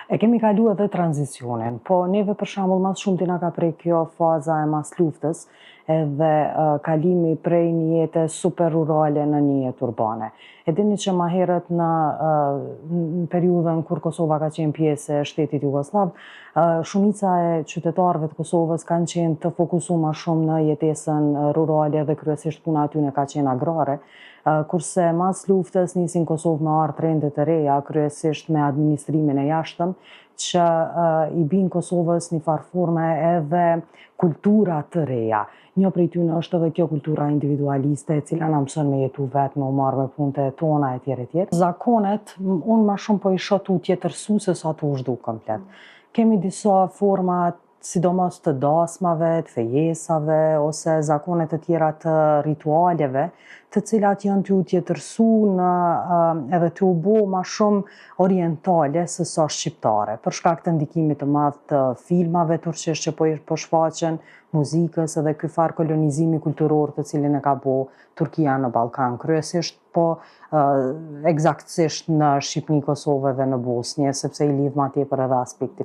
E kemi kalu edhe tranzicionin, po neve për shembull mas shumti na ka prej kjo faza e mas luftës edhe kalimi prej një jete super rurale në një jetë urbane. E dini që ma herët në periudhën kur Kosova ka qenë pjesë e shtetit Jugosllav, shumica e qytetarëve të Kosovës kanë qenë të fokusuar ma shumë në jetesën rurale dhe kryesisht puna aty ka qenë agrare, kurse mas luftës nisin Kosovë me ardhur trende të reja, kryesisht me administrimin e jashtëm, që i bin Kosovës një farë forme edhe kultura të reja. Një prej tyre është edhe kjo kultura individualiste, e cila na mëson me jetu vetë, me u marrë me punët tona etj. Zakonet, unë ma shumë po i shoh tu tjetërsu se sa tu zhdu komplet. Kemi disa forma, sidomos të dasmave, të fejesave, ose zakonet të tjera të ritualeve, të cilat janë t'ju tjetërsu edhe t'ju bo ma shumë orientale se sa shqiptare, për shkak të ndikimit të madh të filmave turqisht që po shfaqen, muzikës edhe ky farë kolonizimi kulturor të cilin e ka bo Turkia në Ballkan kryesisht, po eksaktësisht në Shqipni, Kosovë dhe në Bosnjë, sepse i lidh ma tepër edhe aspekti